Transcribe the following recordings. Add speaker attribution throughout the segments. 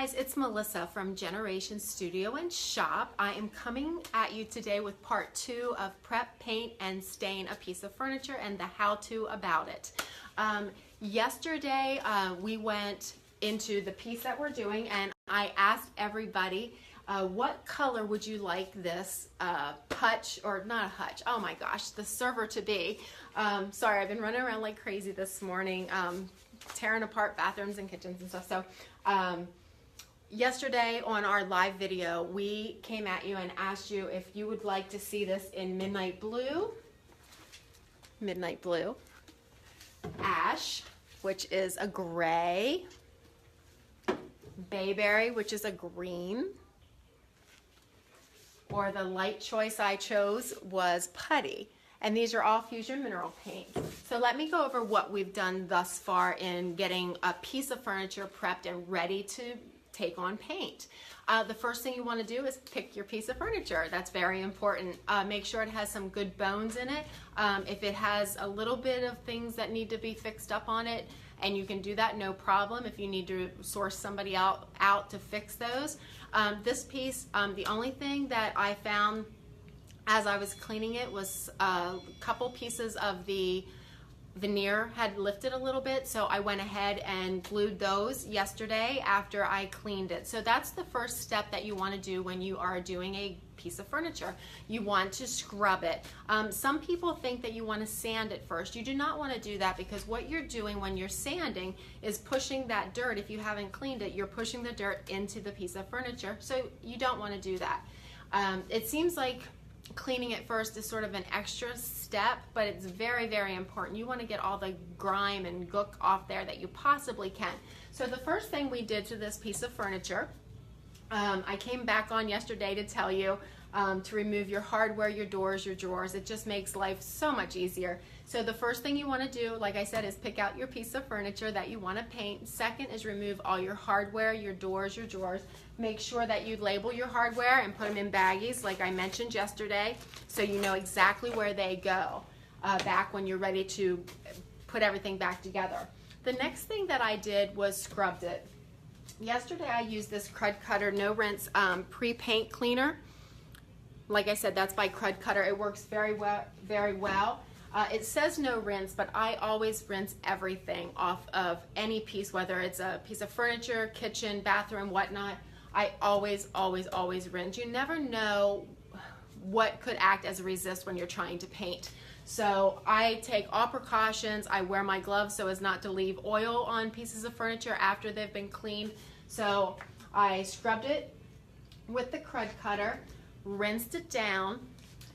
Speaker 1: guys, it's Melissa from Generation Studio and Shop. I am coming at you today with part 2 of prep, paint, and stain a piece of furniture and the how-to about it. Yesterday we went into the piece that we're doing and I asked everybody what color would you like this hutch, or not a hutch, oh my gosh, the server to be. Sorry, I've been running around like crazy this morning, tearing apart bathrooms and kitchens and stuff. So yesterday on our live video, we came at you and asked you if you would like to see this in midnight blue, ash, which is a gray, bayberry, which is a green, or the light choice I chose was putty. And these are all fusion mineral paints. So let me go over what we've done thus far in getting a piece of furniture prepped and ready to take on paint. The first thing you want to do is pick your piece of furniture. That's very important. Make sure it has some good bones in it. If it has a little bit of things that need to be fixed up on it, and you can do that, no problem. If you need to source somebody out to fix those. This piece, the only thing that I found as I was cleaning it was a couple pieces of the veneer had lifted a little bit, so I went ahead and glued those yesterday after I cleaned it. So that's the first step that you want to do when you are doing a piece of furniture. You want to scrub it. Some people think that you want to sand it first. You do not want to do that, because what you're doing when you're sanding is pushing that dirt. If you haven't cleaned it, you're pushing the dirt into the piece of furniture, so you don't want to do that. It seems like cleaning it first is sort of an extra step, but it's very, very important. You want to get all the grime and gook off there that you possibly can. So the first thing we did to this piece of furniture, I came back on yesterday to tell you to remove your hardware, your doors, your drawers. It just makes life so much easier. So the first thing you want to do, like I said, is pick out your piece of furniture that you want to paint. Second is remove all your hardware, your doors, your drawers. Make sure that you label your hardware and put them in baggies like I mentioned yesterday, so you know exactly where they go back when you're ready to put everything back together. The next thing that I did was scrubbed it. Yesterday I used this Crud Cutter No Rinse pre-paint cleaner. Like I said, that's by Crud Cutter. It works very well, very well. It says no rinse, but I always rinse everything off of any piece, whether it's a piece of furniture, kitchen, bathroom, whatnot. I always, always, always rinse. You never know what could act as a resist when you're trying to paint. So I take all precautions. I wear my gloves so as not to leave oil on pieces of furniture after they've been cleaned. So I scrubbed it with the Crud Cutter, rinsed it down,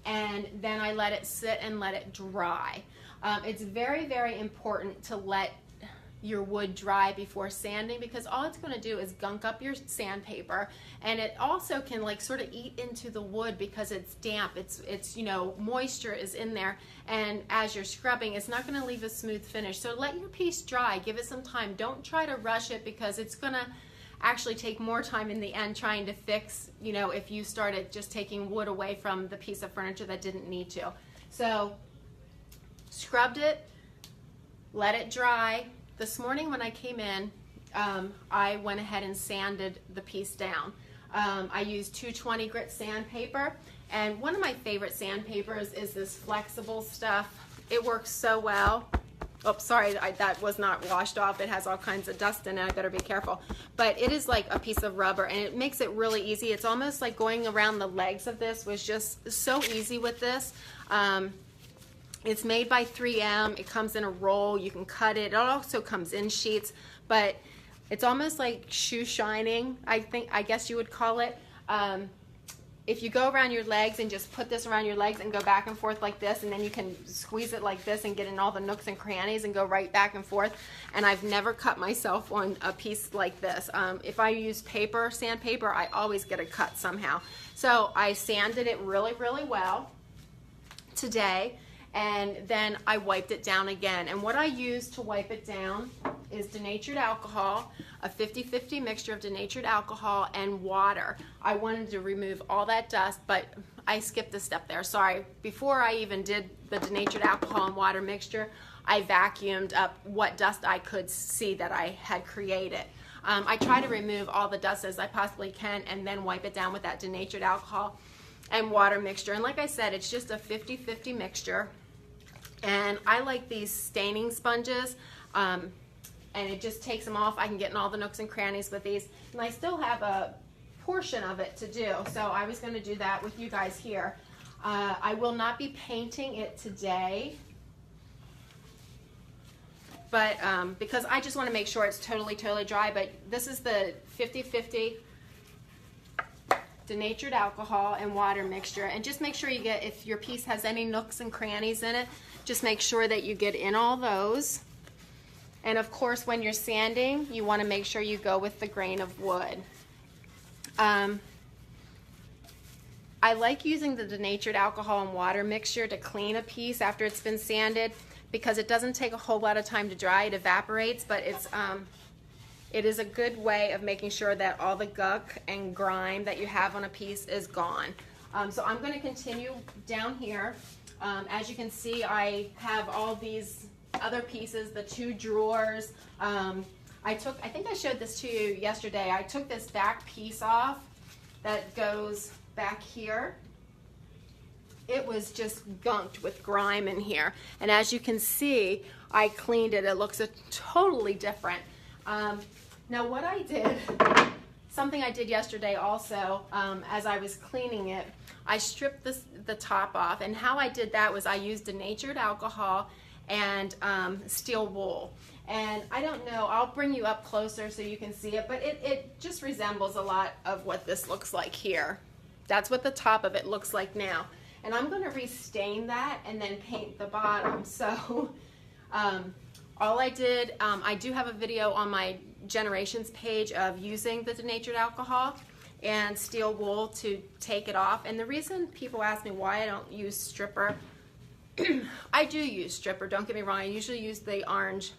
Speaker 1: and then I let it sit and let it dry. It's very, very important to let your wood dry before sanding, because all it's going to do is gunk up your sandpaper, and it also can like sort of eat into the wood because it's damp. It's you know, moisture is in there, and as you're scrubbing, it's not going to leave a smooth finish. So let your piece dry, give it some time. Don't try to rush it, because it's going to actually take more time in the end trying to fix, you know, if you started just taking wood away from the piece of furniture that didn't need to. So scrubbed it, let it dry. This morning when I came in, I went ahead and sanded the piece down. I used 220 grit sandpaper, and one of my favorite sandpapers is this flexible stuff. It works so well. Oh, sorry, that was not washed off. It has all kinds of dust in it. I better be careful. But it is like a piece of rubber, and it makes it really easy. It's almost like going around the legs of this was just so easy with this. It's made by 3M. It comes in a roll. You can cut it. It also comes in sheets, but it's almost like shoe shining, I guess you would call it. If you go around your legs and just put this around your legs and go back and forth like this, and then you can squeeze it like this and get in all the nooks and crannies and go right back and forth. And I've never cut myself on a piece like this. If I use paper, sandpaper, I always get a cut somehow. So I sanded it really, really well today, and then I wiped it down again. And what I use to wipe it down is denatured alcohol, a 50-50 mixture of denatured alcohol and water. I wanted to remove all that dust, but I skipped a step there, sorry. Before I even did the denatured alcohol and water mixture, I vacuumed up what dust I could see that I had created. I try to remove all the dust as I possibly can and then wipe it down with that denatured alcohol and water mixture. And like I said, it's just a 50-50 mixture. And I like these staining sponges, and it just takes them off. I can get in all the nooks and crannies with these. And I still have a portion of it to do, so I was going to do that with you guys here. I will not be painting it today, but because I just want to make sure it's totally dry. But this is the 50-50 denatured alcohol and water mixture, and just make sure you get, if your piece has any nooks and crannies in it, just make sure that you get in all those. And of course, when you're sanding, you want to make sure you go with the grain of wood. I like using the denatured alcohol and water mixture to clean a piece after it's been sanded, because it doesn't take a whole lot of time to dry. It evaporates, but it is a good way of making sure that all the gunk and grime that you have on a piece is gone. So I'm going to continue down here. As you can see, I have all these other pieces, the 2 drawers. I think I showed this to you yesterday. I took this back piece off that goes back here. It was just gunked with grime in here. And as you can see, I cleaned it. It looks totally different. Now what I did, something I did yesterday also, as I was cleaning it, I stripped the top off. And how I did that was I used denatured alcohol and steel wool. And I don't know, I'll bring you up closer so you can see it, but it just resembles a lot of what this looks like here. That's what the top of it looks like now. And I'm going to restain that and then paint the bottom. So all I did, I do have a video on my Generations page of using the denatured alcohol and steel wool to take it off. And the reason people ask me why I don't use stripper, I do use stripper, don't get me wrong. I usually use the orange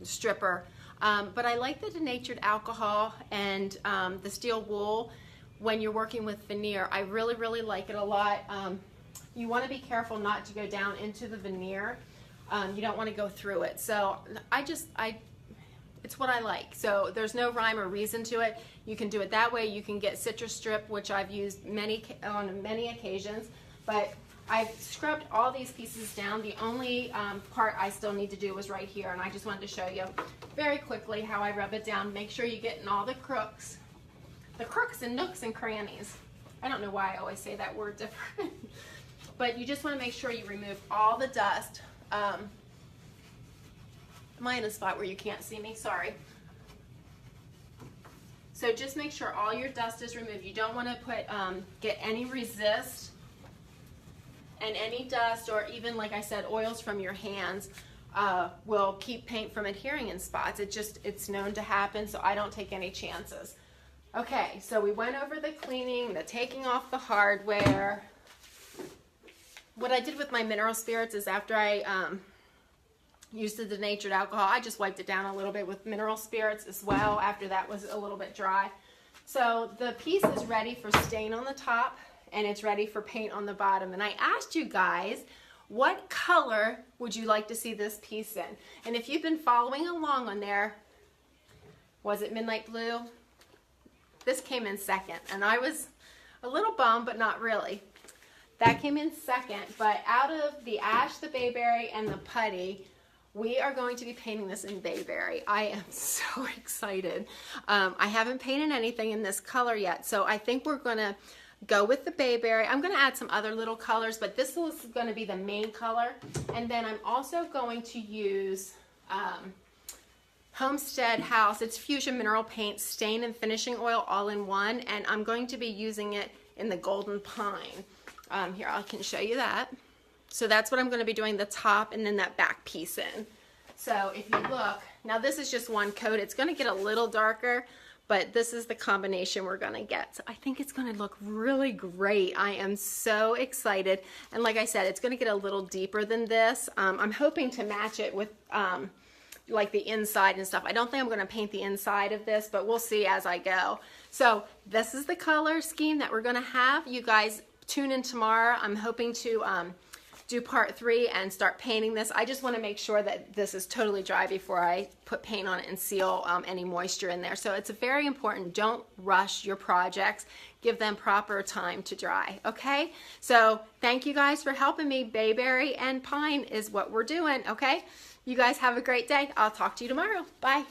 Speaker 1: stripper, but I like the denatured alcohol and the steel wool when you're working with veneer. I really like it a lot. You want to be careful not to go down into the veneer. You don't want to go through it. So it's what I like. So there's no rhyme or reason to it. You can do it that way. You can get citrus strip, which I've used on many occasions, but I've scrubbed all these pieces down. The only part I still need to do was right here, and I just wanted to show you very quickly how I rub it down. Make sure you get in all the crooks and nooks and crannies. I don't know why I always say that word different, but you just want to make sure you remove all the dust. Am I in a spot where you can't see me? Sorry. So just make sure all your dust is removed. You don't want to get any resist. And any dust, or even, like I said, oils from your hands will keep paint from adhering in spots. It's known to happen, so I don't take any chances. Okay, so we went over the cleaning, the taking off the hardware. What I did with my mineral spirits is after I used the denatured alcohol, I just wiped it down a little bit with mineral spirits as well after that was a little bit dry. So the piece is ready for stain on the top, and it's ready for paint on the bottom. And I asked you guys, what color would you like to see this piece in? And if you've been following along on there, was it midnight blue? This came in second, and I was a little bummed, but not really. That came in second, but out of the ash, the bayberry, and the putty, we are going to be painting this in bayberry. I am so excited. I haven't painted anything in this color yet, so I think we're gonna go with the bayberry. I'm going to add some other little colors, but this is going to be the main color. And then I'm also going to use Homestead House. It's Fusion Mineral Paint Stain and Finishing Oil all in one, and I'm going to be using it in the Golden Pine. Here, I can show you that. So that's what I'm going to be doing, the top and then that back piece in. So if you look, now this is just one coat. It's going to get a little darker, but this is the combination we're gonna get. So I think it's gonna look really great. I am so excited. And like I said, it's gonna get a little deeper than this. I'm hoping to match it with like the inside and stuff. I don't think I'm gonna paint the inside of this, but we'll see as I go. So this is the color scheme that we're gonna have. You guys tune in tomorrow. I'm hoping to do part 3 and start painting this. I just want to make sure that this is totally dry before I put paint on it and seal any moisture in there. So it's very important. Don't rush your projects. Give them proper time to dry, okay? So thank you guys for helping me. Bayberry and pine is what we're doing, okay? You guys have a great day. I'll talk to you tomorrow. Bye.